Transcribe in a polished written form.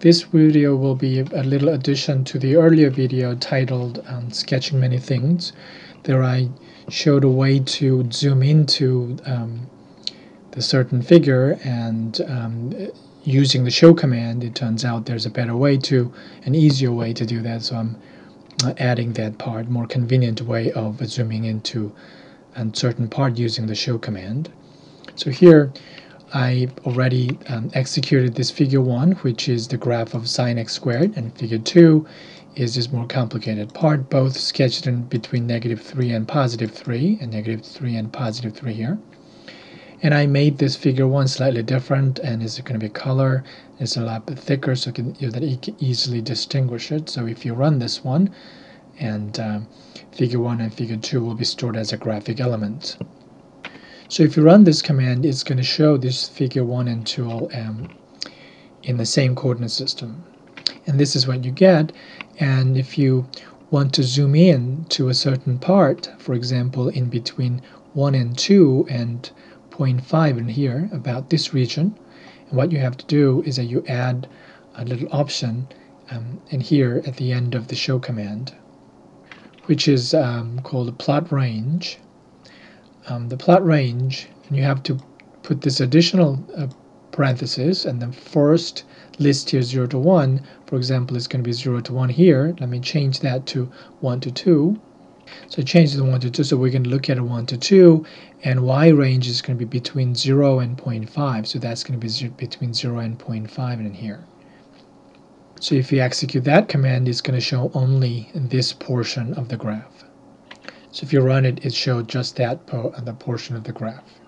This video will be a little addition to the earlier video titled Sketching Many Things. There I showed a way to zoom into the certain figure, and using the show command, it turns out there's a better way to, an easier way to do that, so I'm adding that part, more convenient way of zooming into a certain part using the show command. So here I already executed this figure 1, which is the graph of sine x squared, and figure 2 is this more complicated part, both sketched in between -3 and +3, and -3 and +3 here. And I made this figure 1 slightly different, and it's going to be color. It's a lot thicker, so you can easily distinguish it. So if you run this one, and figure 1 and figure 2 will be stored as a graphic element. So if you run this command, it's going to show this figure 1 and 2 in the same coordinate system. And this is what you get. And if you want to zoom in to a certain part, for example, in between 1 and 2 and 0.5 in here, about this region, and what you have to do is that you add a little option in here at the end of the show command, which is called a plot range. The plot range, and you have to put this additional parenthesis, and the first list here 0 to 1, for example, is going to be 0 to 1 here. Let me change that to 1 to 2. So change the 1 to 2, so we're going to look at a 1 to 2, and y range is going to be between 0 and 0.5, so that's going to be between 0 and 0.5 in here. So if you execute that command, it's going to show only this portion of the graph. So if you run it, it showed just that the portion of the graph.